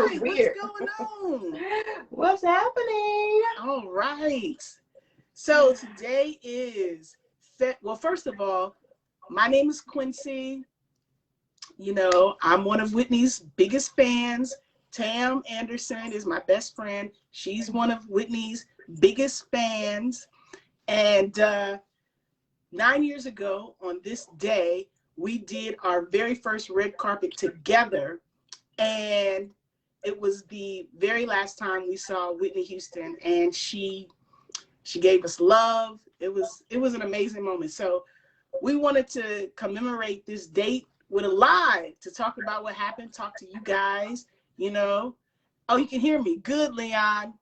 right. What's going on? What's happening? All right. So today is, well, first of all, my name is Quencie. You know, I'm one of Whitney's biggest fans. Tam Anderson is my best friend. She's one of Whitney's biggest fans. And 9 years ago on this day, we did our very first red carpet together. And it was the very last time we saw Whitney Houston, and she gave us love. It was an amazing moment. So we wanted to commemorate this date with a live to talk about what happened, talk to you guys, you know. Oh, you can hear me. Good, Leon.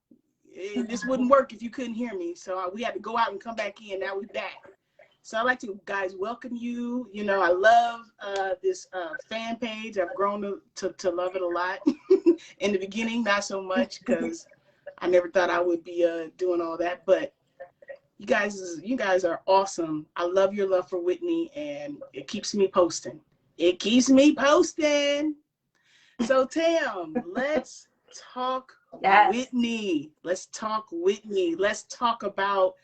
This wouldn't work if you couldn't hear me. So we had to go out and come back in. Now we're back. So I'd like to, guys, welcome you. You know, I love this fan page. I've grown to love it a lot. In the beginning, not so much, because I never thought I would be doing all that. But you guys are awesome. I love your love for Whitney, and it keeps me posting. It keeps me posting. So Tam, let's talk Whitney. Let's talk Whitney. Let's talk about,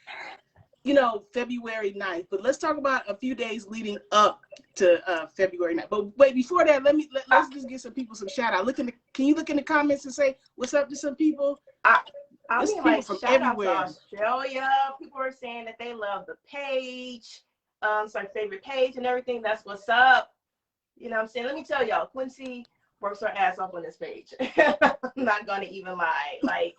you know, February 9th. But let's talk about a few days leading up to February 9th. But wait, before that, let's just give some people some shout out. Can you look in the comments and say what's up to some people? I mean, like, from shout everywhere. Out to Australia. People are saying that they love the page. It's our favorite page and everything. That's what's up. You know what I'm saying? Let me tell y'all, Quencie works her ass off on this page. I'm not gonna even lie. Like,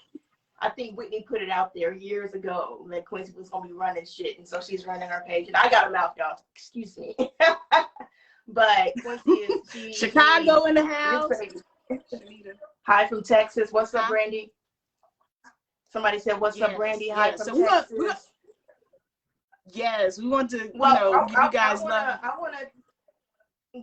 I think Whitney put it out there years ago that Quencie was gonna be running shit, and so she's running her page. And I got a mouth, y'all. Excuse me. But Quencie is Chicago in the house. Hi from Texas. What's up, Brandy? Somebody said, "What's up, Brandy?" Hi from Texas. Yes, we want to, give you guys love. I want to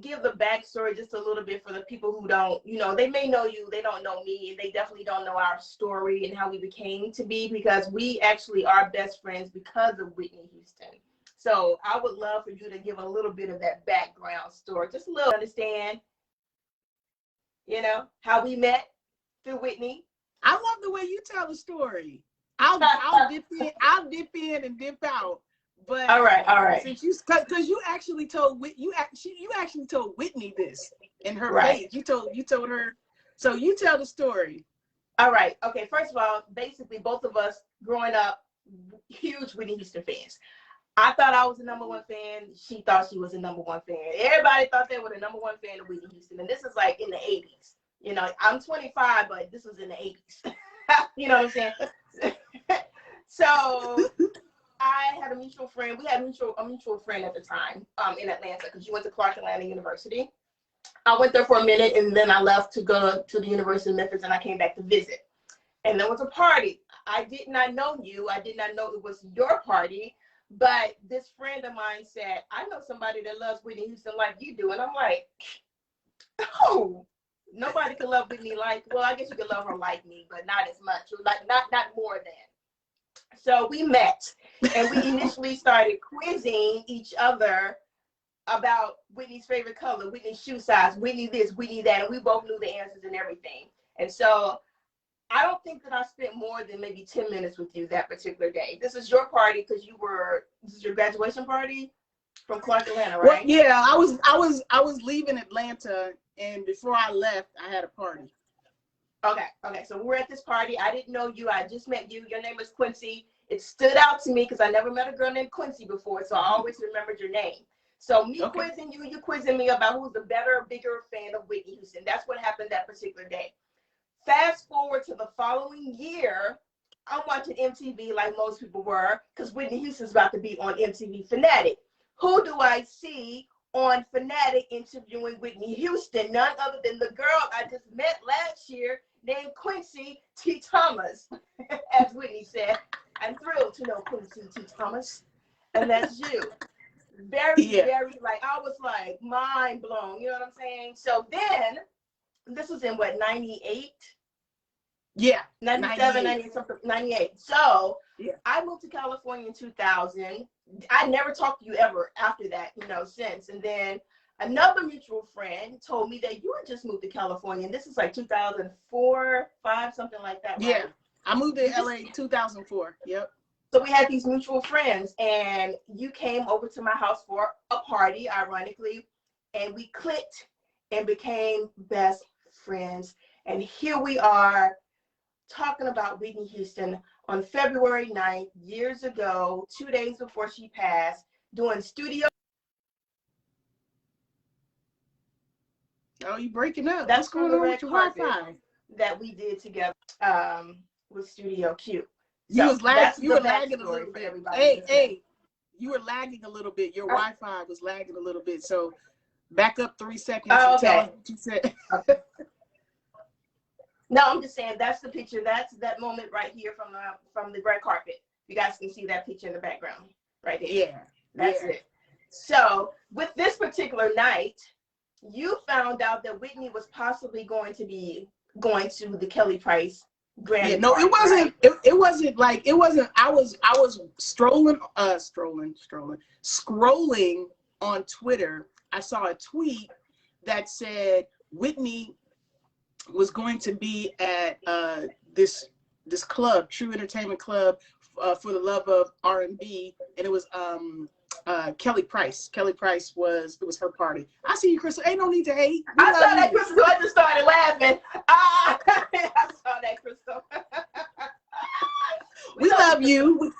give the backstory just a little bit for the people who don't, they may know you, they don't know me, and they definitely don't know our story and how we became to be, because we actually are best friends because of Whitney Houston. So I would love for you to give a little bit of that background story, just a little, understand, how we met through Whitney. I love the way you tell the story. I'll dip in and dip out. But all right. Since because you actually told Whitney this in her page. You told her. So you tell the story. All right. Okay. First of all, basically both of us growing up, huge Whitney Houston fans. I thought I was the #1 fan. She thought she was the #1 fan. Everybody thought they were the #1 fan of Whitney Houston, and this is like in the 80s. I'm 25, but this was in the 80s. You know what I'm saying? So I had a mutual friend. We had a mutual friend at the time in Atlanta, because she went to Clark Atlanta University. I went there for a minute, and then I left to go to the University of Memphis, and I came back to visit. And there was a party. I did not know you. I did not know it was your party. But this friend of mine said, "I know somebody that loves Whitney Houston like you do." And I'm like, "Oh, nobody can love Whitney like, well, I guess you could love her like me, but not as much, like not more than." So we met, and we initially started quizzing each other about Whitney's favorite color, Whitney's shoe size, Whitney this, Whitney that, and we both knew the answers and everything. And so I don't think that I spent more than maybe 10 minutes with you that particular day. This is your party, because this is your graduation party from Clark Atlanta, right? Well, yeah, I was leaving Atlanta, and before I left, I had a party. Okay. So we're at this party. I didn't know you. I just met you. Your name is Quencie. It stood out to me because I never met a girl named Quencie before, so I always remembered your name. So me quizzing you quizzing me about who's the better, bigger fan of Whitney Houston. That's what happened that particular day. Fast forward to the following year, I'm watching MTV like most people were, because Whitney Houston's about to be on MTV Fanatic. Who do I see on Fanatic interviewing Whitney Houston? None other than the girl I just met last year named Quencie T. Thomas, as Whitney said. I'm thrilled to know Quencie T. Thomas, and that's you. Very, like, I was like mind blown, you know what I'm saying? So then, this was in what, 98? Yeah. 97, 98, something, 98. So I moved to California in 2000. I never talked to you ever after that, since. And then another mutual friend told me that you had just moved to California, and this is like 2004, 5, something like that, Yeah, right? I moved to LA 2004. Yep. So we had these mutual friends, and you came over to my house for a party, ironically, and we clicked and became best friends. And here we are talking about Whitney Houston on February 9th, years ago, 2 days before she passed, doing studio. Oh, you breaking up. That's What's from going the on red with your carpet Wi-Fi? that we did together with Studio Q. You So was that's you the were lagging a backstory little for bit. everybody Hey, listening. hey, you were lagging a little bit. Your Wi-Fi was lagging a little bit. So back up 3 seconds and tell us what you said. Okay. No, I'm just saying that's the picture. That's that moment right here from the red carpet. You guys can see that picture in the background right there. Yeah, that's it. So with this particular night, you found out that Whitney was possibly going to be going to the Kelly Price Grammy. Yeah, no, party, it wasn't. Right? It wasn't like it wasn't. I was scrolling on Twitter. I saw a tweet that said Whitney was going to be at this club, True Entertainment Club, for the love of R&B, and it was Kelly Price. Kelly Price was her party. I see you, Crystal. Ain't no need to hate. I saw that, Crystal. I just started laughing. I saw that, Crystal. we love you.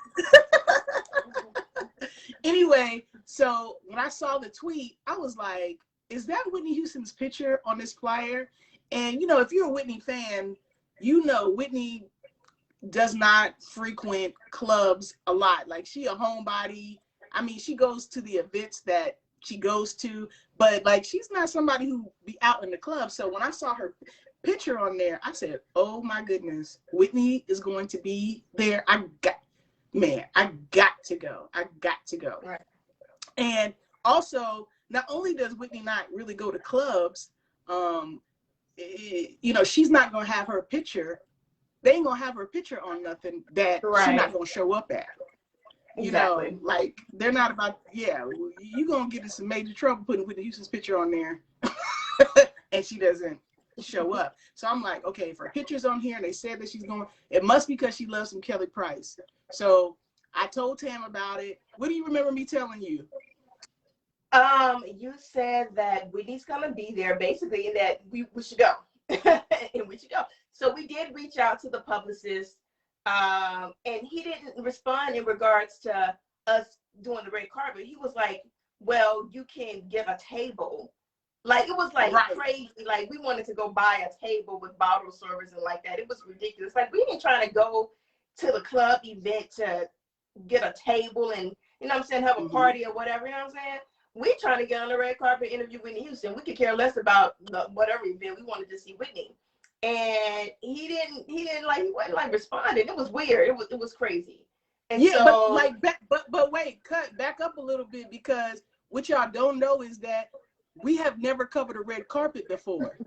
Anyway, so when I saw the tweet, I was like, is that Whitney Houston's picture on this flyer? And, you know, if you're a Whitney fan, you know Whitney does not frequent clubs a lot. Like, she a homebody. I mean, she goes to the events that she goes to, but, like, she's not somebody who be out in the club. So when I saw her picture on there, I said, oh, my goodness, Whitney is going to be there. I got to go. I got to go. Right. And also, not only does Whitney not really go to clubs, you know, she's not going to have her picture. They ain't going to have her picture on nothing that she's not going to show up at. You know, like, they're not about, you're going to get in some major trouble putting Whitney Houston's picture on there and she doesn't show up. So I'm like, okay, if her picture's on here and they said that she's going, it must be because she loves some Kelly Price. So I told Tam about it. What do you remember me telling you? You said that Whitney's gonna be there, basically, and that we should go. And we should go. So we did reach out to the publicist, and he didn't respond in regards to us doing the red carpet. He was like, well, you can get a table. Like, it was like crazy. Like, we wanted to go buy a table with bottle service and like that. It was ridiculous. Like, we ain't trying to go to the club event to get a table and, you know what I'm saying, have a party or whatever, you know what I'm saying? We trying to get on the red carpet, interview Whitney Houston. We could care less about whatever event. We wanted to see Whitney. And he wasn't like responding. It was weird. It was crazy. And so, but wait, back up a little bit, because what y'all don't know is that we have never covered a red carpet before.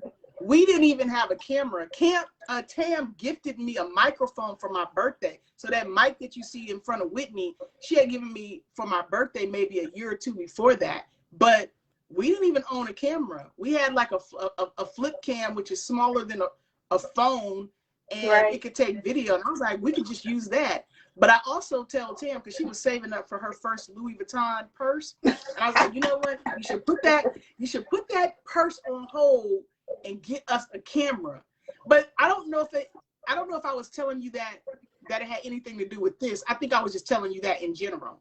We didn't even have a camera. Tam gifted me a microphone for my birthday. So that mic that you see in front of Whitney, she had given me for my birthday maybe a year or two before that. But we didn't even own a camera. We had like a flip cam, which is smaller than a phone, and it could take video. And I was like, we could just use that. But I also tell Tam, because she was saving up for her first Louis Vuitton purse, and I was like, you know what? You should put that purse on hold and get us a camera. But I don't know if I was telling you that it had anything to do with this. I think I was just telling you that in general.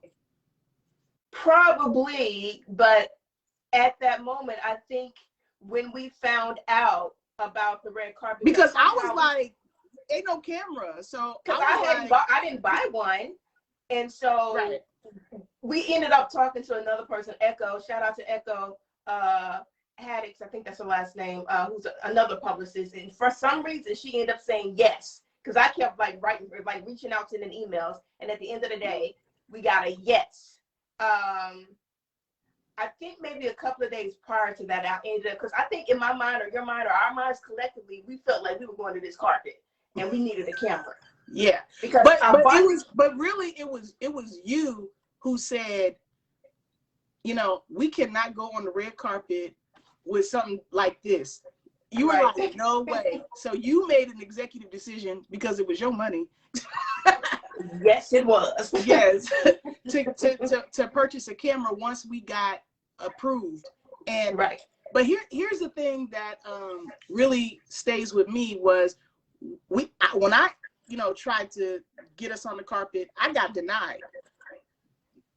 Probably, but at that moment, I think when we found out about the red carpet, because I was like, ain't no camera. So because I didn't buy one, and so we ended up talking to another person, Echo. Shout out to Echo Haddix, I think that's her last name, who's another publicist. And for some reason, she ended up saying yes, because I kept reaching out to them in emails, and at the end of the day, we got a yes. I think maybe a couple of days prior to that, I ended up, because I think in my mind or your mind or our minds collectively, we felt like we were going to this carpet and we needed a camera. Yeah, because but really it was you who said, you know, we cannot go on the red carpet with something like this. You were Right. like, no way. So you made an executive decision because it was your money. Yes, it was. Yes, to purchase a camera once we got approved. And right. But here's the thing that really stays with me was when I tried to get us on the carpet, I got denied.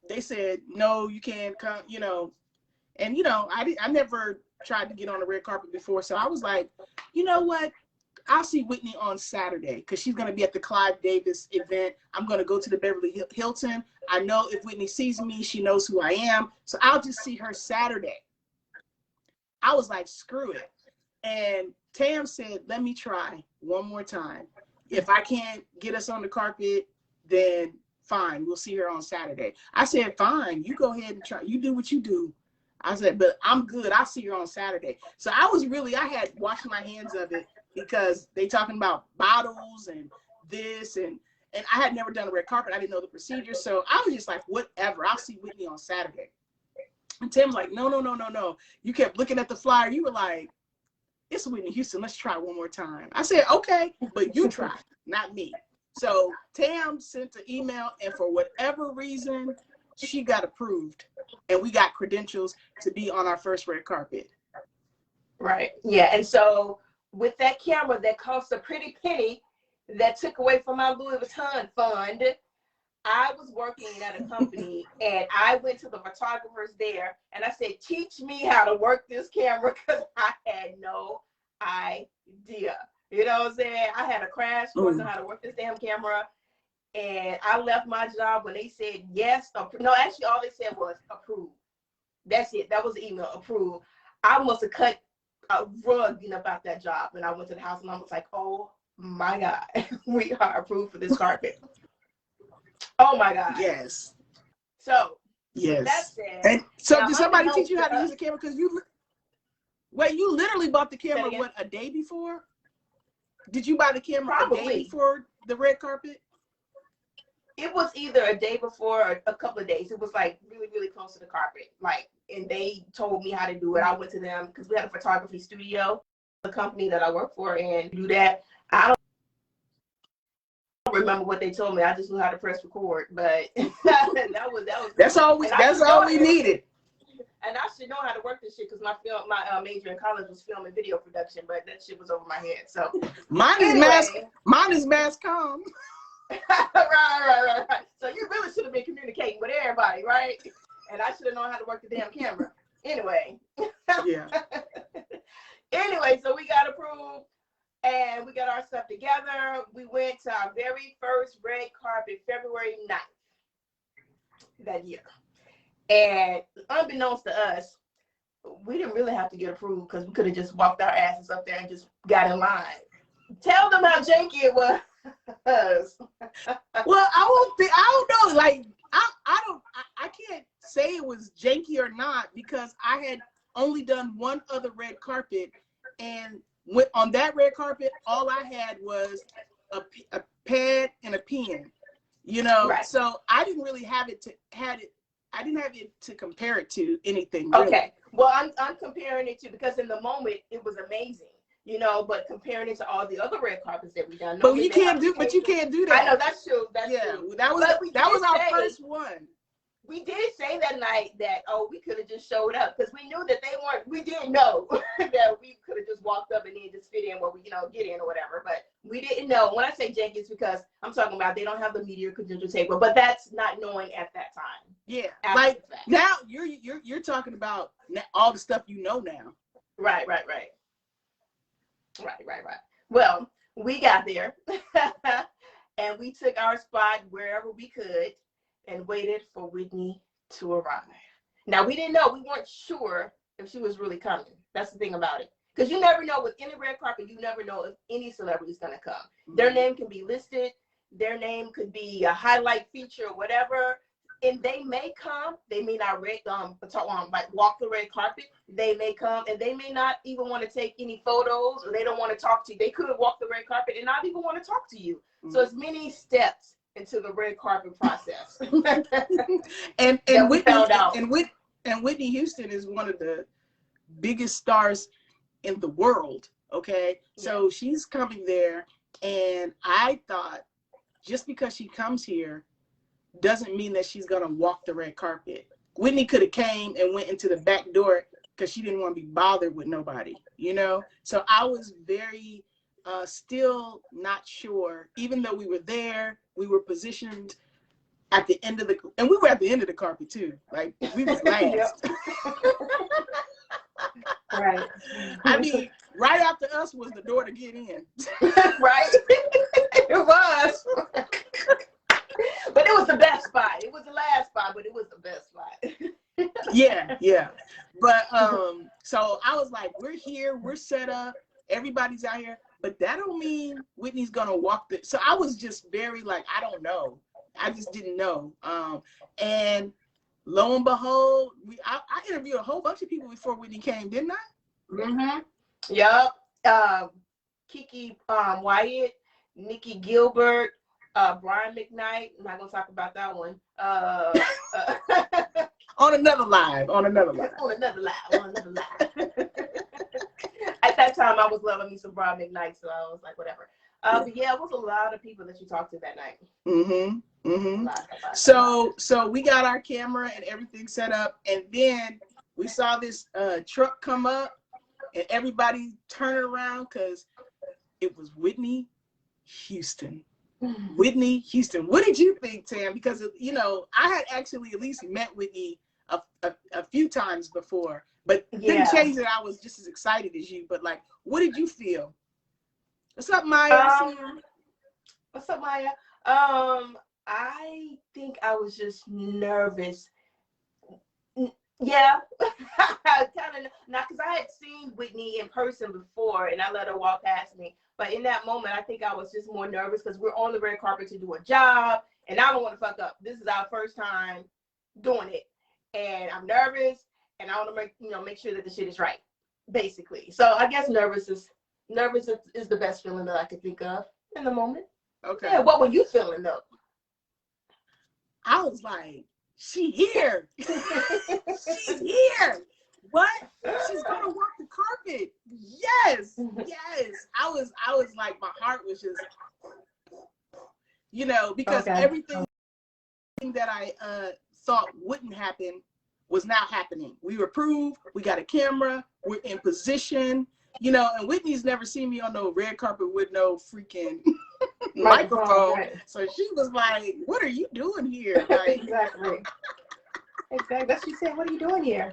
They said no, you can't come. And I never tried to get on the red carpet before, so I was like, you know what? I'll see Whitney on Saturday because she's going to be at the Clive Davis event. I'm going to go to the Beverly Hilton. I know if Whitney sees me, she knows who I am. So I'll just see her Saturday. I was like, screw it. And Tam said, let me try one more time. If I can't get us on the carpet, then fine, we'll see her on Saturday. I said, fine, you go ahead and try. You do what you do. I said, but I'm good. I'll see her on Saturday. So I had washed my hands of it because they talking about bottles and this and I had never done a red carpet. I didn't know the procedure. So I was just like, whatever, I'll see Whitney on Saturday. And Tim's like, no. You kept looking at the flyer. You were like, it's Whitney Houston. Let's try one more time. I said, okay, but you try, not me. So Tam sent an email, and for whatever reason, she got approved, and we got credentials to be on our first red carpet. Right. Yeah. And so with that camera that cost a pretty penny, that took away from my Louis Vuitton fund, I was working at a company and I went to the photographers there and I said, teach me how to work this camera because I had no idea. You know what I'm saying? I had a crash course on how to work this damn camera. And I left my job when they said yes. No, actually all they said was approved. That's it. That was the email, approved. I must have cut a rug about that job. And I went to the house and I was like, oh my God, we are approved for this carpet. Oh my God. Yes. So yes. That's it. And so did somebody teach you how to use the camera? Because you literally bought the camera a day before? Did you buy the camera a day before the red carpet? It was either a day before or a couple of days. It was like really, really close to the carpet. And they told me how to do it. I went to them because we had a photography studio, the company that I work for, and do that. I don't remember what they told me. I just knew how to press record, but that's all we needed. And I should know how to work this shit because my major in college was film and video production, but that shit was over my head. So mine is mass comm. Right. So you really should have been communicating with everybody, right? And I should have known how to work the damn camera. Anyway. Yeah. Anyway, so we got approved and we got our stuff together. We went to our very first red carpet February 9th that year. And unbeknownst to us, we didn't really have to get approved because we could have just walked our asses up there and just got in line. Tell them how janky it was. Well, I don't know. Like, I can't say it was janky or not because I had only done one other red carpet, and on that red carpet, all I had was a pad and a pen. Right. So I didn't really have it to compare it to anything. Really. Okay. Well, I'm comparing it to because in the moment it was amazing. But comparing it to all the other red carpets that we've done. But you can't do that. I know, that's true. That's true. That was our first one. We did say that night that, we could have just showed up because we knew that we didn't know that we could have just walked up and then just fit in where we, get in or whatever. But we didn't know. When I say janky, it's because I'm talking about they don't have the media credential table, but that's not knowing at that time. Yeah. Like now you're talking about all the stuff now. Right. Well, we got there and we took our spot wherever we could and waited for Whitney to arrive. Now, we didn't know. We weren't sure if she was really coming. That's the thing about it. Because you never know with any red carpet, you never know if any celebrity is going to come. Mm-hmm. Their name can be listed. Their name could be a highlight feature or whatever. And they may come. They may not walk the red carpet. They may come and they may not even want to take any photos or they don't want to talk to you. They could walk the red carpet and not even want to talk to you. Mm-hmm. So it's many steps into the red carpet process. and Whitney found out. And And Whitney Houston is one of the biggest stars in the world. Okay. So she's coming there. And I thought just because she comes here doesn't mean that she's going to walk the red carpet. Whitney could have came and went into the back door because she didn't want to be bothered with nobody, you know? So I was very still not sure, even though we were there, we were positioned at the end of the, and we were at the end of the carpet too. Like we was last. Right. I mean, right after us was the door to get in. Right. It was. But it was the best spot. It was the last spot, but it was the best spot. Yeah. But so I was like, we're here, we're set up, everybody's out here, but that don't mean Whitney's gonna walk the. So I was just very like, I don't know. I just didn't know. And lo and behold, I interviewed a whole bunch of people before Whitney came, didn't I? Mm-hmm. Yep. Kiki Wyatt, Nikki Gilbert, Brian McKnight. I'm not gonna talk about that one. On another live. At that time, I was loving me some Brian McKnight, so I was like, whatever. But yeah, it was a lot of people that you talked to that night. Mm-hmm. So we got our camera and everything set up, and then we saw this truck come up, and everybody turned around because it was Whitney Houston. Whitney Houston. What did you think, Tam? Because you know, I had actually at least met Whitney a few times before, but didn't change that I was just as excited as you. But like, what did you feel? What's up, Maya? What's up, Maya? I think I was just nervous. Yeah, kind of not because I had seen Whitney in person before, and I let her walk past me. But in that moment, I think I was just more nervous because we're on the red carpet to do a job, and I don't want to fuck up. This is our first time doing it, and I'm nervous, and I want to make sure that the shit is right, basically. So I guess nervous is the best feeling that I could think of in the moment. Okay. Yeah. What were you feeling though? I was like, she here. She's here. What? She's gonna walk the carpet. Yes. I was like, my heart was just, because everything that I thought wouldn't happen was now happening. We were approved, we got a camera, we're in position, and Whitney's never seen me on no red carpet with no freaking microphone. Right. So she was like, what are you doing here? Like, Exactly. That's what she said. What are you doing here?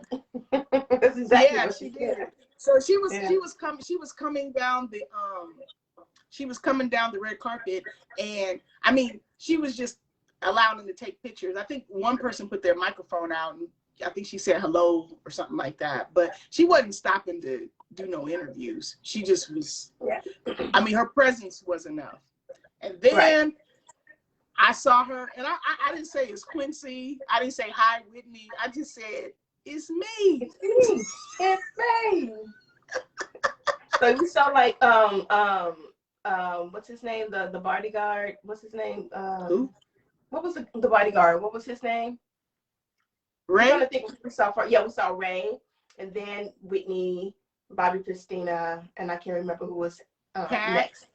That's exactly what she did. So she was coming down the red carpet, and I mean, she was just allowing them to take pictures. I think one person put their microphone out, and I think she said hello or something like that, but she wasn't stopping to do no interviews. She just was, I mean, her presence was enough. And then I saw her, and I didn't say it's Quencie. I didn't say hi, Whitney. I just said, it's me. It's me. So you saw like, what's his name? The bodyguard. What's his name? Who? What was the bodyguard? What was his name? Ray. I'm trying to think we saw we saw Ray, and then Whitney, Bobby Christina, and I can't remember who was next.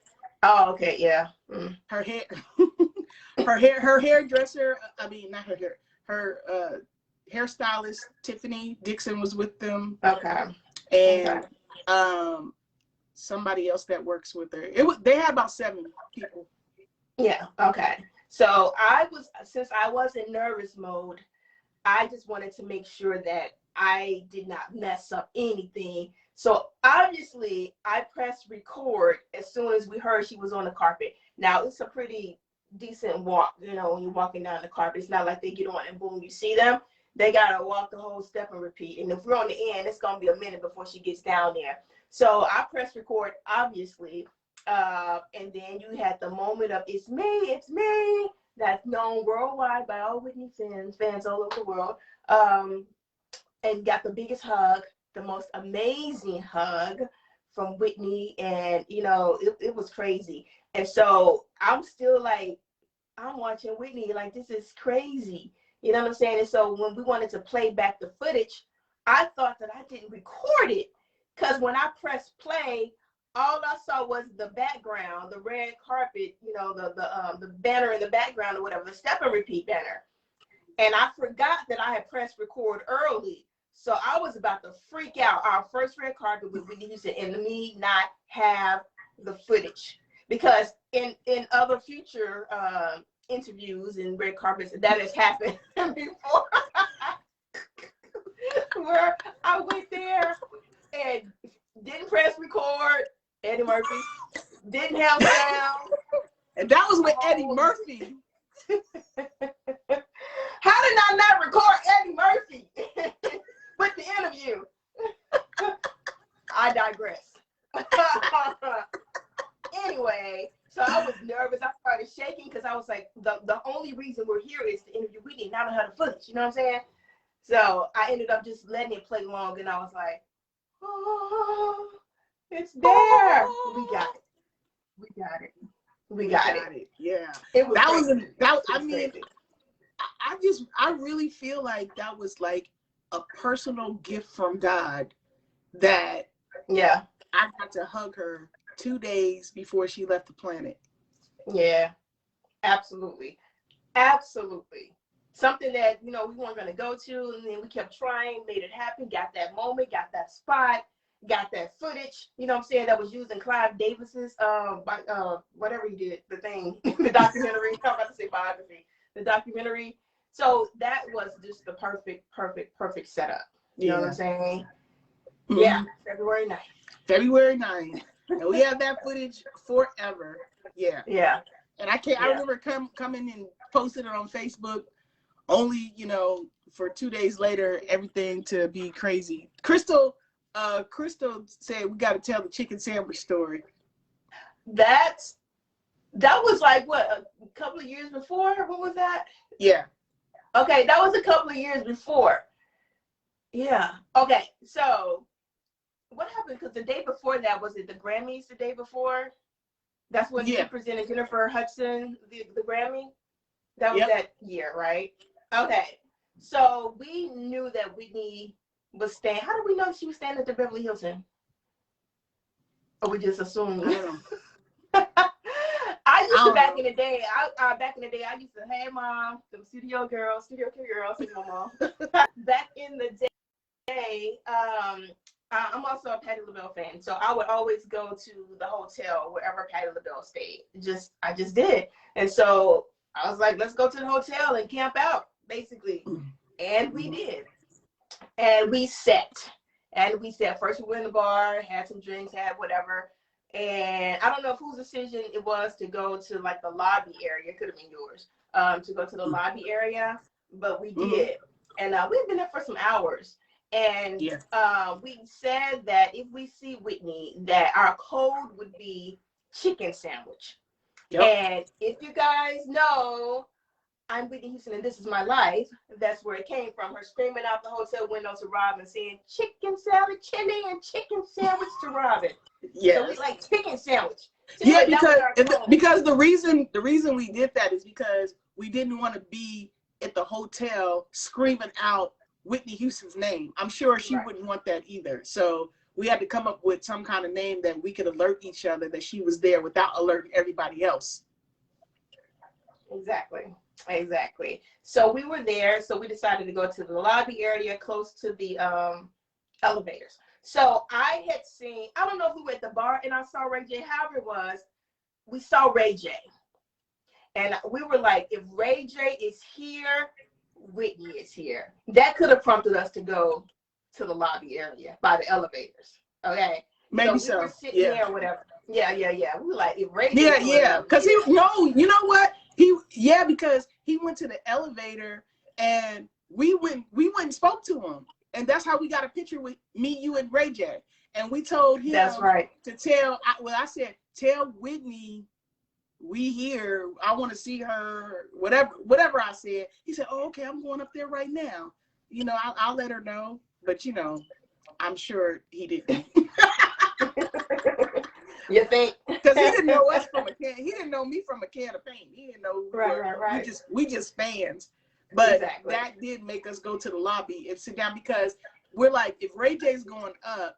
Oh, okay, yeah. Mm. Her hair, her hairdresser. I mean, not her hair. Her hairstylist Tiffany Dixon was with them. Okay. And somebody else that works with her. They had about 7 people. Yeah. Okay. So since I was in nervous mode, I just wanted to make sure that I did not mess up anything. So obviously I pressed record as soon as we heard she was on the carpet. Now it's a pretty decent walk, when you're walking down the carpet. It's not like they get on and boom, you see them. They gotta walk the whole step and repeat. And if we're on the end, it's gonna be a minute before she gets down there. So I pressed record, obviously, and then you had the moment of it's me, that's known worldwide by all Whitney fans all over the world, and got the biggest hug, the most amazing hug from Whitney, and it was crazy. And so I'm still like, I'm watching Whitney like, this is crazy. You know what I'm saying? And so when we wanted to play back the footage, I thought that I didn't record it, because when I pressed play, all I saw was the background, the red carpet, you know, the banner in the background or whatever, the step and repeat banner. And I forgot that I had pressed record early. So I was about to freak out. Our first red carpet with Whitney Houston, and me not have the footage. Because in other future interviews and red carpets, that has happened before. Where I went there and didn't press record, Eddie Murphy, didn't have sound. And that was with Eddie Murphy. How did I not record Eddie Murphy with the interview? I digress. Anyway, so I was nervous. I started shaking because I was like, the only reason we're here is to interview Whitney, not to have the footage. You know what I'm saying? So I ended up just letting it play long, and I was like, oh, it's there. We got it. We got it. We got it. Yeah. It was that crazy. I mean, I really feel like that was like a personal gift from God, that yeah, I got to hug her 2 days before she left the planet. Yeah, absolutely. Absolutely. Something that, you know, we weren't going to go to, and then we kept trying, made it happen, got that moment, got that spot, got that footage, you know what I'm saying, that was used in Clive Davis's, whatever he did, the thing, the documentary, I'm about to say biography, the documentary. So that was just the perfect setup. You know what I'm saying? Mm-hmm. Yeah, February 9th. February 9th. And we have that footage forever. Yeah. Yeah. And I remember coming and posting it on Facebook, only, you know, for 2 days later, everything to be crazy. Crystal said we got to tell the chicken sandwich story. That was like, what, a couple of years before? What was that? Yeah. Okay, that was a couple of years before. Yeah. Okay, so what happened? Because the day before that, was it the Grammys the day before? That's when you presented Jennifer Hudson the Grammy? That was that year, right? Okay. So we knew that Whitney was staying. How did we know she was staying at the Beverly Hilton? Or we just assumed? I used to back in the day. I used to, hey mom, the studio girls, say my mom. Back in the day, I'm also a Patti LaBelle fan, so I would always go to the hotel wherever Patti LaBelle stayed. I just did, and so I was like, let's go to the hotel and camp out, basically, and we did, and we sat. First we went in the bar, had some drinks, had whatever. And I don't know whose decision it was to go to like the lobby area. It could have been yours, to go to the lobby area, but we did. And we've been there for some hours. And we said that if we see Whitney, that our code would be chicken sandwich. Yep. And if you guys know, I'm Whitney Houston and this is my life, that's where it came from. Her screaming out the hotel window to Robin, saying chicken salad, chili, and chicken sandwich to Robin. Yeah. So we like chicken sandwich. So yeah, because the reason we did that is because we didn't want to be at the hotel screaming out Whitney Houston's name. I'm sure she wouldn't want that either. So we had to come up with some kind of name that we could alert each other that she was there without alerting everybody else. Exactly. So we were there. So we decided to go to the lobby area close to the elevators. So I had seen, I don't know if we were at the bar and I saw Ray J, however it was, we saw Ray J. And we were like, if Ray J is here, Whitney is here. That could have prompted us to go to the lobby area by the elevators. Okay. Maybe so. We were sitting there or whatever. Yeah. We were like, if Ray J. Yeah. Because you know what? Because he went to the elevator and we went and spoke to him. And that's how we got a picture with me, you, and Ray J. And we told him to tell, I said, tell Whitney we here. I want to see her, whatever I said. He said, oh, okay, I'm going up there right now. You know, I'll let her know. But, you know, I'm sure he didn't. You think? Because he didn't know us from a can. He didn't know me from a can of paint. He didn't know. Right. We just fans. But exactly. that did make us go to the lobby and sit down because we're like, if Ray J's going up,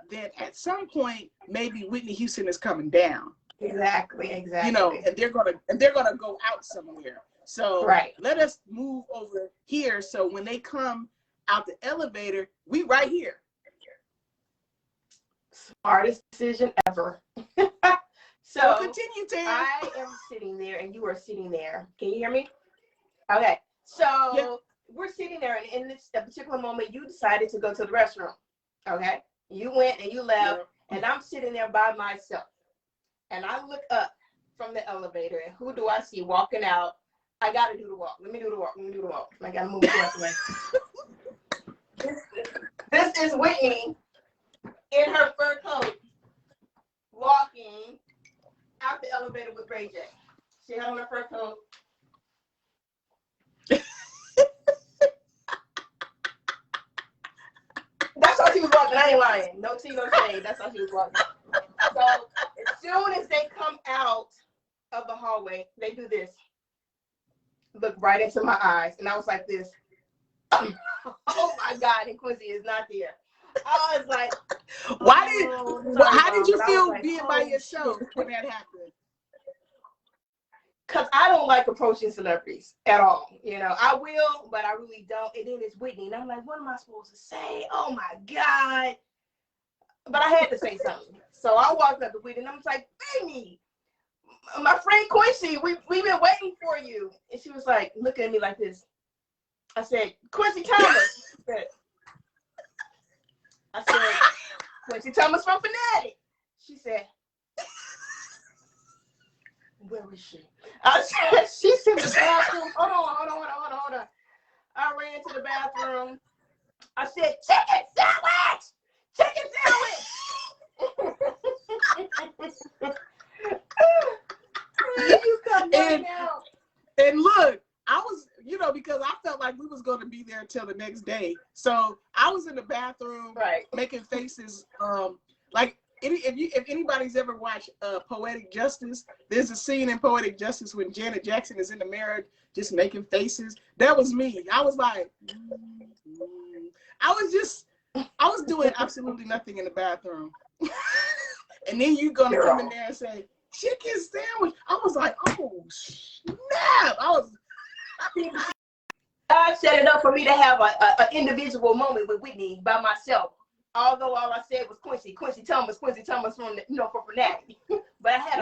then at some point maybe Whitney Houston is coming down. Exactly. You know, and they're gonna go out somewhere. So right. let us move over here. So when they come out the elevator, we right here. Smartest decision ever. So continue, Tam. I am sitting there and you are sitting there. Can you hear me? Okay. So we're sitting there, and in this particular moment, you decided to go to the restroom. Okay. You went and you left, and I'm sitting there by myself. And I look up from the elevator, and who do I see walking out? I got to do the walk. Let me do the walk. I got to move the way. This is Whitney in her fur coat walking out the elevator with Ray J. She had on her fur coat. That's how she was walking. I ain't lying. No tea, no shade. That's how she was walking. So as soon as they come out of the hallway, they do this. Look right into my eyes. And I was like this. Oh my God, and Quencie is not there. I was like, how did you feel being by yourself when that happened? Because I don't like approaching celebrities at all. You know, I will, but I really don't. And then it's Whitney. And I'm like, what am I supposed to say? Oh my God. But I had to say something. So I walked up to Whitney and I was like, Whitney, my friend Quencie, we've been waiting for you. And she was like, looking at me like this. I said, Quencie Thomas. I said, Quencie Thomas from Fanatic. She said, where was she? I said, she's in the bathroom. Hold on. I ran to the bathroom. I said, chicken sandwich. You come right out. And look, I was, you know, because I felt like we was going to be there until the next day. So I was in the bathroom making faces. Like if anybody's ever watched Poetic Justice, there's a scene in Poetic Justice when Janet Jackson is in the mirror just making faces. That was me. I was like, I was doing absolutely nothing in the bathroom. And then you gonna come in there and say, chicken sandwich. I was like, oh snap. God set it up for me to have an individual moment with Whitney by myself. Although all I said was Quencie Thomas from the, for Fanatic. But I had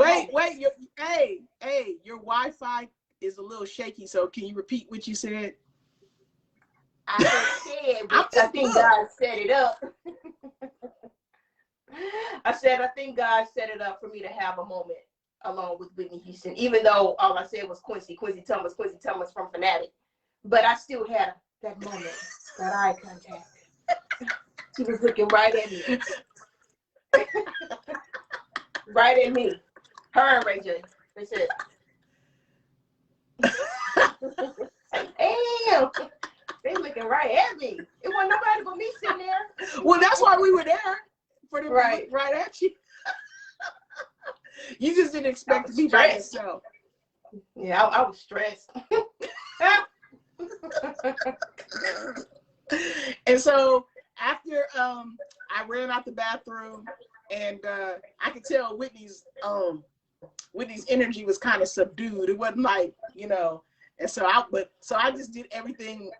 your Wi-Fi is a little shaky, so can you repeat what you said? I said, I think God set it up. I think God set it up for me to have a moment along with Whitney Houston, even though all I said was Quencie Thomas from Fanatic. But I still had that moment, that eye contact. She was looking right at me. Right at me. Her and Ray J. They said, damn. They looking right at me. It wasn't nobody but me sitting there. Well, that's why we were there. For them to look right at you. You just didn't expect to be by yourself. Yeah, I was stressed. And so after I ran out the bathroom, and I could tell Whitney's energy was kind of subdued. It wasn't like, and so I just did everything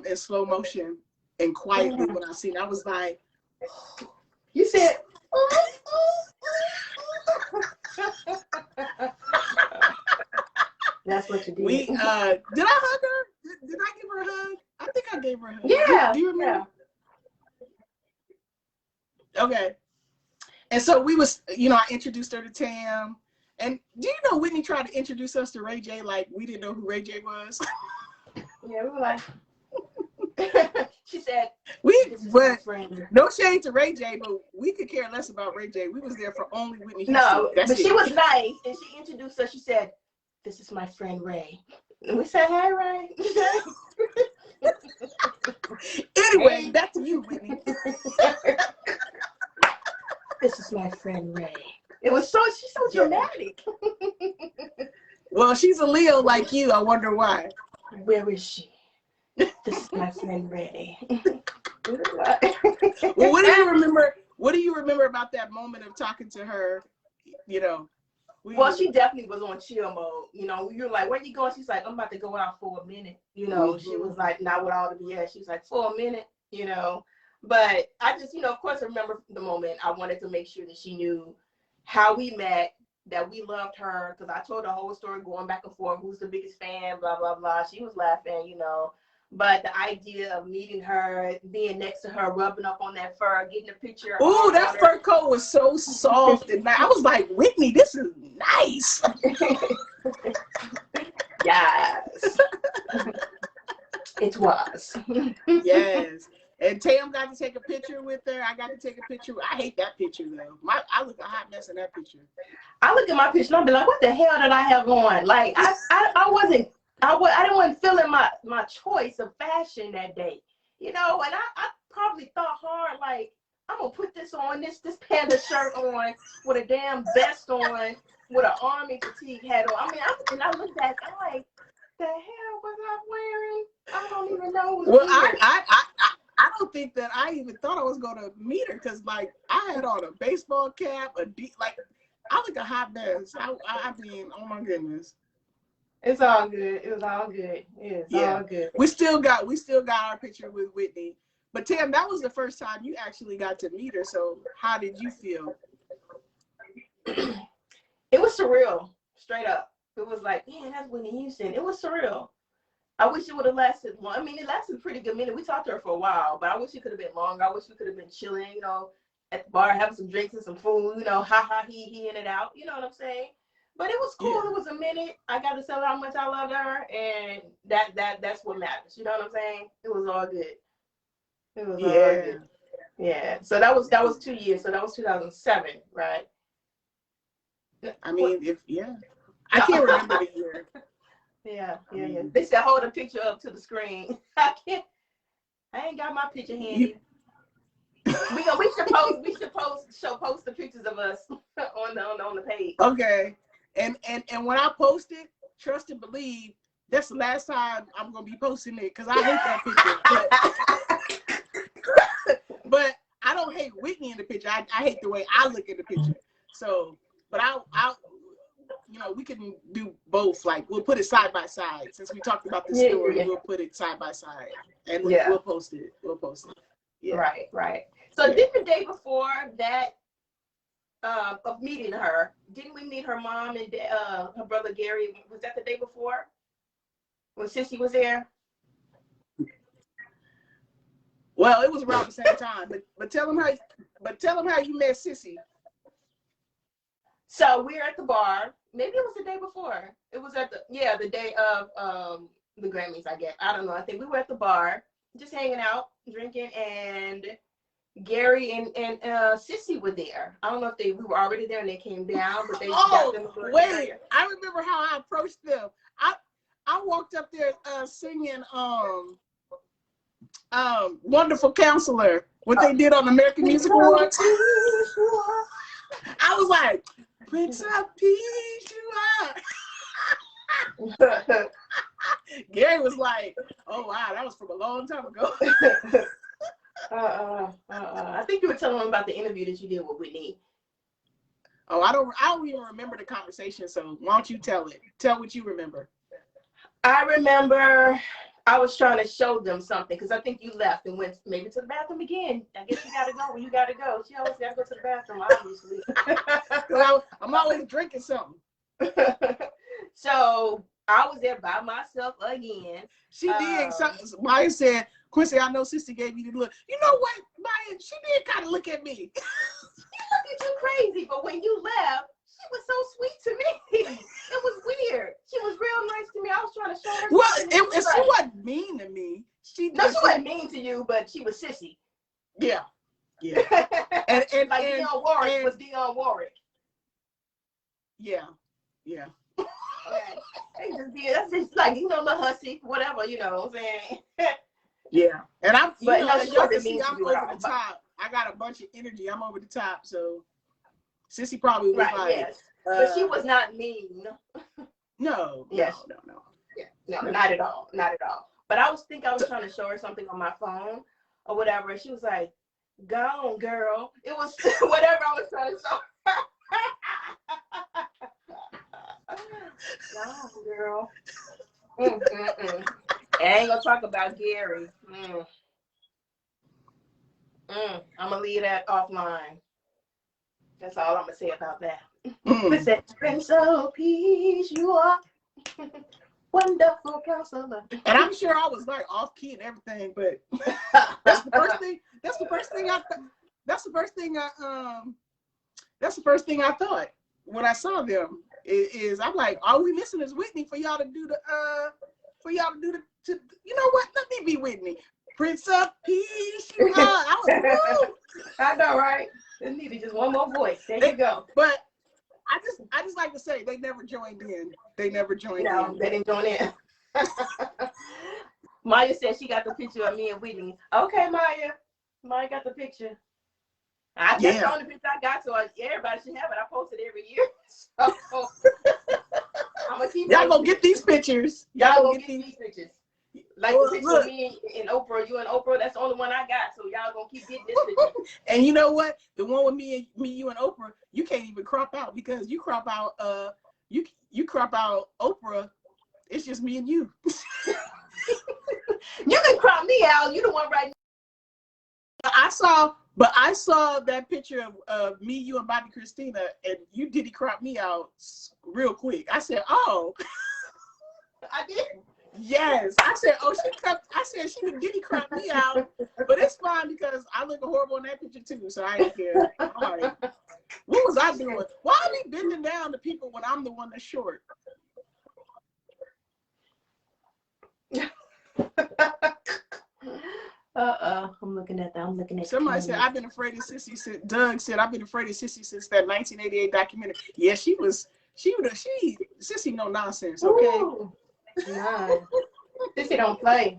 in slow motion and quietly when I seen it. I was like, you said, that's what you did. Did I hug her? Did I give her a hug? I think I gave her a hug. Yeah. Do you remember? Yeah. Okay. And so we was, I introduced her to Tam. And do you know Whitney tried to introduce us to Ray J like we didn't know who Ray J was? Yeah, we were like, she said, no shade to Ray J, but we could care less about Ray J. We was there for only Whitney Houston. No, but she was nice, and she introduced us. She said, this is my friend Ray. And we said, hi, Ray. Anyway, back to you, Whitney. This is my friend Ray. She's so dramatic. Well, she's a Leo like you. I wonder why. Where is she? This is my friend Reddy. Well, what do you remember? What do you remember about that moment of talking to her? You know. Well, she definitely was on chill mode. You know, you're like, where you going? She's like, I'm about to go out for a minute. You know, she was like, not with all the BS. She was like, for a minute, you know. But I just, you know, of course, I remember the moment. I wanted to make sure that she knew how we met, that we loved her, because I told the whole story going back and forth, who's the biggest fan, blah, blah, blah. She was laughing, you know. But the idea of meeting her, being next to her, rubbing up on that fur, getting a picture. Ooh, that fur coat was so soft. And I was like, Whitney, this is nice. Yes. It was. Yes. And Tam got to take a picture with her. I got to take a picture. I hate that picture, though. I look a hot mess in that picture. I look at my picture and I'll be like, what the hell did I have on? Like, I didn't want to feel in my choice of fashion that day, you know, and I probably thought hard, like, I'm going to put this on, this panda shirt on, with a damn vest on, with an army fatigue hat on. I mean, I looked at it, I'm like, the hell was I wearing? I don't even know. Well, I don't think that I even thought I was going to meet her, because, like, I had on a baseball cap, I look a hot mess. I mean, oh, my goodness. It's all good. It was all good. It's all good. We still got our picture with Whitney. But Tam, that was the first time you actually got to meet her. So how did you feel? It was surreal, straight up. It was like, man, that's Whitney Houston. It was surreal. I wish it would have lasted long. I mean, it lasted a pretty good minute. We talked to her for a while, but I wish it could have been longer. I wish we could have been chilling, you know, at the bar, having some drinks and some food, you know, ha ha he in and out. You know what I'm saying? But it was cool. Yeah. It was a minute. I got to tell her how much I loved her, and that's what matters. You know what I'm saying? It was all good. It was all good. Yeah. So that was 2 years. So that was 2007, right? I mean, I can't remember the year. Yeah. They said hold a picture up to the screen. I ain't got my picture handy. We should post the pictures of us on the page. Okay. And when I post it, trust and believe, that's the last time I'm gonna be posting it, because I hate that picture. But I don't hate Whitney in the picture. I hate the way I look at the picture. So, but I'll you know, we can do both. Like, we'll put it side by side. Since we talked about this story, we'll put it side by side, and we'll post it. Yeah. Right. So did the day before that of meeting her, didn't we meet her mom and her brother Gary? Was that the day before when Sissy was there? Well, it was around the same time. But tell them how you met Sissy. So we're at the bar. Maybe it was the day before. It was at the day of the Grammys, I guess. I don't know. I think we were at the bar, just hanging out, drinking, and Gary and Sissy were there. I don't know if we were already there and they came down, but they got them. Wait, I remember how I approached them. I walked up there singing Wonderful Counselor, what they did on American Music Awards. I was like, Prince of Peace, you are. Gary was like, oh wow, that was from a long time ago. I think you were telling him about the interview that you did with Whitney. Oh, I don't even remember the conversation, so why don't you tell it? Tell what you remember. I remember I was trying to show them something, because I think you left and went maybe to the bathroom again. I guess you gotta go when you gotta go. She always gotta go to the bathroom, obviously. I'm always drinking something. So I was there by myself again. She did. Maya said, Quincy, I know Sister gave you the look. You know what, Maya? She did kind of look at me. She looked at you crazy, but when you left, she was so sweet to me. It was weird. She was real nice to me. I was trying to show her. Well, she wasn't mean to me. She wasn't mean to you, but she was sissy. Yeah. and like Dionne Warwick was Dionne Warwick. Yeah. That's just like, you know, the hussy, whatever, you know what I'm saying? Yeah. And I'm over the top. I got a bunch of energy. I'm over the top. So Sissy probably was like, yes. But she was not mean. No. Yes. No. Yeah. No, not at all. Not at all. But I was trying to show her something on my phone or whatever. And she was like, "Gone, girl." It was whatever I was trying to show her. Gone, girl. I ain't gonna talk about Gary. I'm gonna leave that offline. That's all I'm gonna say about that. Listen, Prince of Peace, you are wonderful counselor. And I'm sure I was like off key and everything, but that's the first thing. That's the first thing I thought when I saw them. Is I'm like, all we missing is Whitney for y'all to do the you know what? Let me be Whitney. Prince of Peace, you are. I know, right? They needed just one more voice. There you go. But I just like to say they never joined in. They never joined in. They didn't join in. Maya said she got the picture of me and Whitney. Okay, Maya. Maya got the picture. That's the only picture I got, so everybody should have it. I post it every year. So I'm gonna keep y'all gonna get these pictures. Y'all gonna get these pictures. Like the picture of me and Oprah, you and Oprah, that's the only one I got. So y'all gonna keep getting this picture. And you know what? The one with me, you and Oprah, you can't even crop out because you crop out you crop out Oprah. It's just me and you. You can crop me out. You the one right now. I saw that picture of me, you, and Bobby Christina, and you diddy crop me out real quick. I said, "Oh." I did. Yes, I said, "Oh, she diddy crop me out," but it's fine because I look horrible in that picture too, so I didn't care. All right. What was I doing? Why are we bending down to people when I'm the one that's short? I'm looking at that. Somebody said, I've been afraid of Sissy since Doug said, I've been afraid of Sissy since that 1988 documentary. Yeah, Sissy no nonsense, okay? Ooh, nah. Sissy don't play.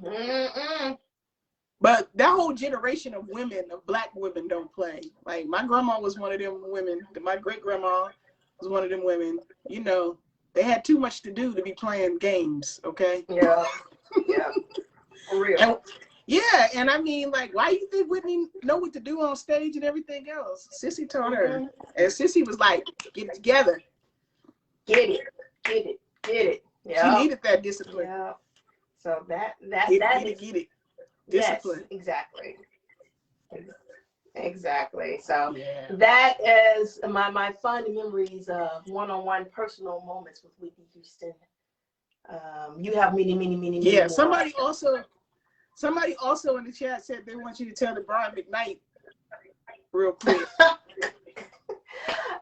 But that whole generation of women, of Black women, don't play. Like my grandma was one of them women. My great grandma was one of them women. You know, they had too much to do to be playing games, okay? Yeah. Yeah. For real. And I mean, like, why do you think Whitney know what to do on stage and everything else? Sissy taught her. And Sissy was like, get it together. Get it. Yeah. She needed that discipline. Yeah. So that get it. Discipline. Yes, exactly. So that is my fond memories of one-on-one personal moments with Whitney Houston. You have many Yeah, more. Somebody also in the chat said they want you to tell the Brian McKnight real quick.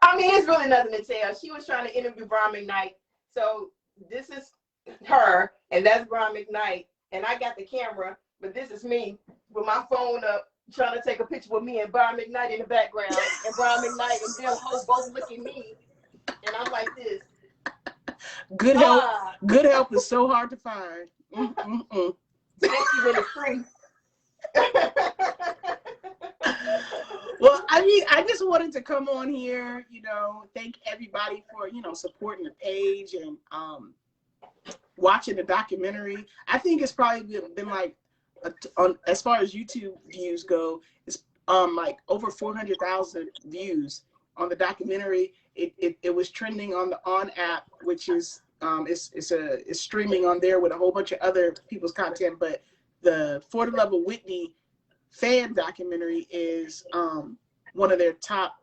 I mean, it's really nothing to tell. She was trying to interview Brian McKnight. So this is her, and that's Brian McKnight. And I got the camera, but this is me with my phone up trying to take a picture with me and Brian McKnight in the background. And Brian McKnight and Bill Hope both look at me. And I'm like this. Good help is so hard to find. Especially when it's free. Well, I mean, I just wanted to come on here, thank everybody for, supporting the page and watching the documentary. I think it's probably been like, as far as YouTube views go, it's like over 400,000 views on the documentary. It was trending on the On app, which is it's streaming on there with a whole bunch of other people's content. But the For the Love of Whitney fan documentary is one of their top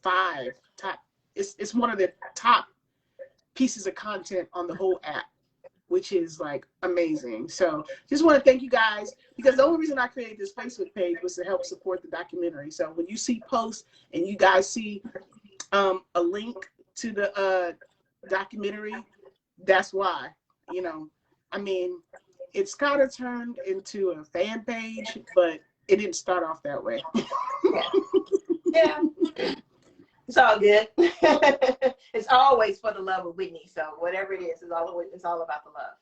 5. It's one of their top pieces of content on the whole app, which is like amazing. So just want to thank you guys, because the only reason I created this Facebook page was to help support the documentary. So when you see posts and you guys see a link to the documentary, that's why. I mean, it's kind of turned into a fan page, but it didn't start off that way. Yeah. It's all good. It's always for the love of Whitney. So whatever it is, it's all about the love.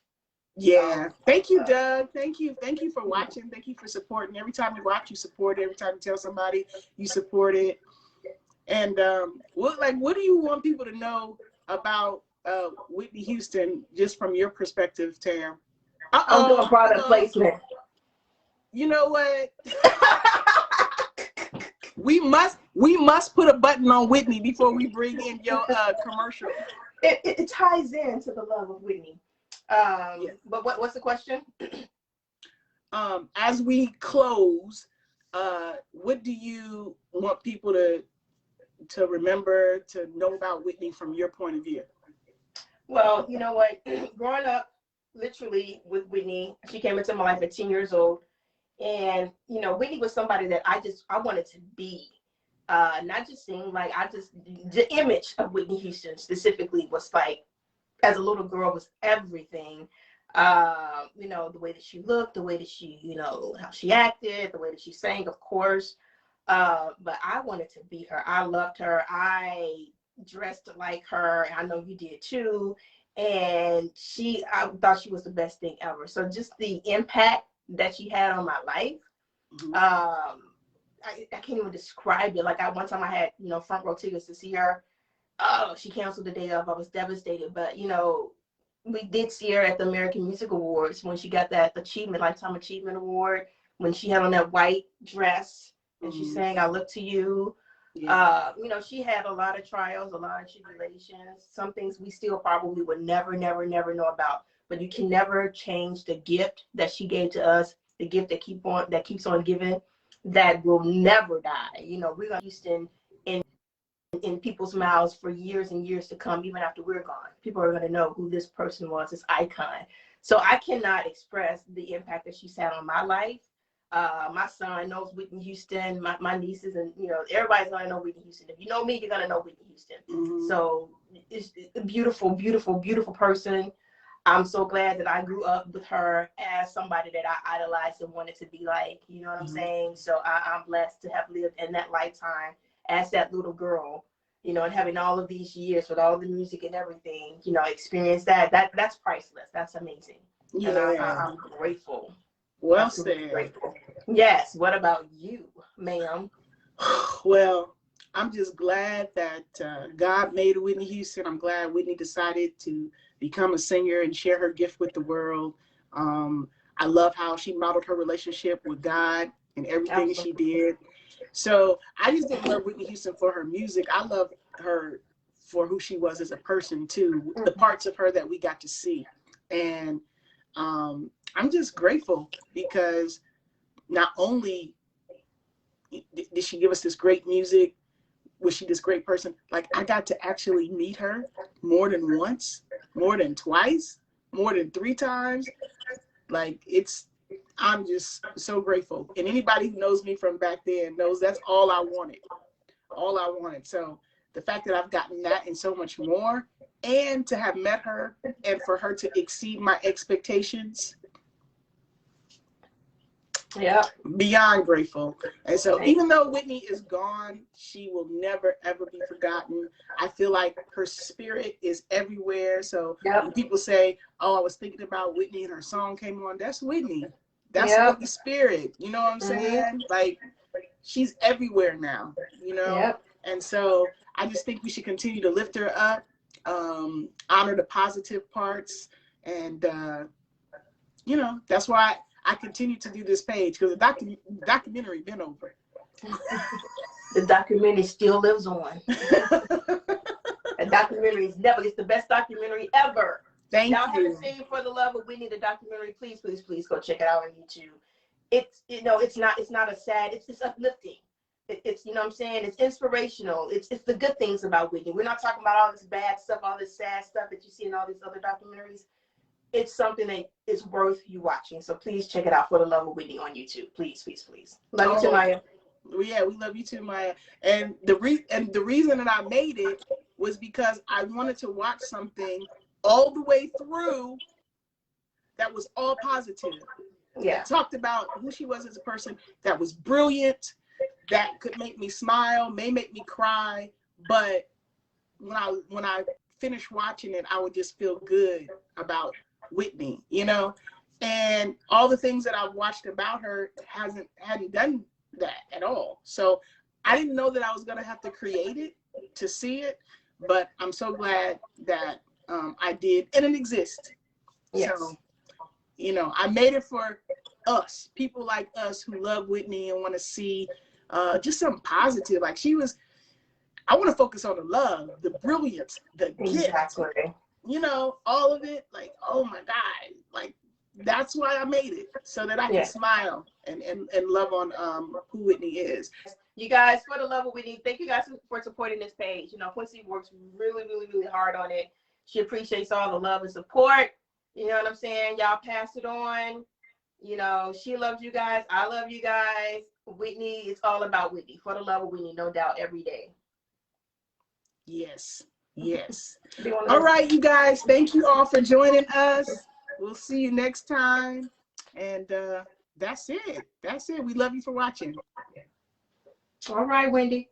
Yeah. Thank you, Doug. Thank you for watching. Thank you for supporting. Every time you watch, you support it. Every time you tell somebody, you support it. And what do you want people to know about Whitney Houston, just from your perspective, Tam? I'm doing product placement. You know what? we must put a button on Whitney before we bring in your commercial. It ties into the love of Whitney. Yes. But what's the question? As we close, what do you want people to remember, to know about Whitney from your point of view? Well, you know what? Growing up, literally with Whitney, she came into my life at 10 years old. And, you know, Whitney was somebody that I wanted to be. Not just sing, like the image of Whitney Houston specifically was like, as a little girl, was everything. You know, the way that she looked, the way that she, you know, how she acted, the way that she sang, of course. But I wanted to be her. I loved her. I dressed like her. I know you did too. And I thought she was the best thing ever. So just the impact that she had on my life, I can't even describe it. Like one time I had, you know, front row tickets to see her. Oh, she canceled the day of. I was devastated. But, you know, we did see her at the American Music Awards when she got that Lifetime Achievement Award, when she had on that white dress and she sang "I Look to You." Yeah. You know, she had a lot of trials, a lot of tribulations, some things we still probably would never know about. But you can never change the gift that she gave to us, the gift that keeps on giving, that will never die. You know, we're going to Houston in people's mouths for years and years to come, even after we're gone. People are going to know who this person was, this icon. So I cannot express the impact that she's had on my life. My son knows Whitney Houston, my nieces, and, you know, everybody's going to know Whitney Houston. If you know me, you're going to know Whitney Houston. Mm-hmm. So it's a beautiful, beautiful, beautiful person. I'm so glad that I grew up with her as somebody that I idolized and wanted to be like, you know what I'm saying? So I'm blessed to have lived in that lifetime as that little girl, you know, and having all of these years with all the music and everything, you know, experience that's priceless. That's amazing. Yeah. And I'm grateful. Well said. Grateful. Yes. What about you, ma'am? Well, I'm just glad that God made Whitney Houston. I'm glad Whitney decided to become a singer and share her gift with the world. I love how she modeled her relationship with God and everything that she did. So I just didn't love Whitney Houston for her music. I love her for who she was as a person too, the parts of her that we got to see. And I'm just grateful because not only did she give us this great music, was she this great person, like I got to actually meet her more than once, more than twice, more than 3 times. Like I'm just so grateful. And anybody who knows me from back then knows that's all I wanted. All I wanted. So the fact that I've gotten that and so much more, and to have met her and for her to exceed my expectations. Yeah. Beyond grateful. And so even though Whitney is gone, she will never, ever be forgotten. I feel like her spirit is everywhere. So when people say, oh, I was thinking about Whitney and her song came on, that's Whitney. That's Whitney's spirit. You know what I'm saying? Like, she's everywhere now, you know? Yep. And so I just think we should continue to lift her up, honor the positive parts. And, you know, that's why I continue to do this page, because the documentary been over. The documentary still lives on. The documentary is it's the best documentary ever. Thank you. Y'all haven't seen For the Love of Whitney, the documentary, please go check it out on YouTube. It's, you know, it's not a sad, it's uplifting. It's, you know what I'm saying? It's inspirational. It's the good things about Whitney. We're not talking about all this bad stuff, all this sad stuff that you see in all these other documentaries. It's something that is worth you watching. So please check it out, For the Love of Whitney on YouTube. Please. Love you too, Maya. Yeah, we love you too, Maya. And the reason that I made it was because I wanted to watch something all the way through that was all positive. Yeah. That talked about who she was as a person, that was brilliant, that could make me smile, may make me cry, but when I finished watching it, I would just feel good about Whitney, you know. And all the things that I've watched about her hadn't done that at all. So I didn't know that I was going to have to create it to see it, but I'm so glad that I did, and it exists. Yes. So You know, I made it for us, people like us who love Whitney and want to see just something positive. Like I want to focus on the love, the brilliance, the gift, Exactly. you know, all of it. Like, oh my God, like that's why I made it, so that I can smile and love on who Whitney is. You guys, for the love of Whitney, thank you guys for supporting this page. You know, Quencie works really, really, really hard on it. She appreciates all the love and support. You know what I'm saying? Y'all pass it on. You know, she loves you guys. I love you guys. Whitney, it's all about Whitney. For the love of Whitney, no doubt, every day. Yes. Yes. All right, you guys. Thank you all for joining us. We'll see you next time. And that's it. That's it. We love you for watching. All right, Wendy.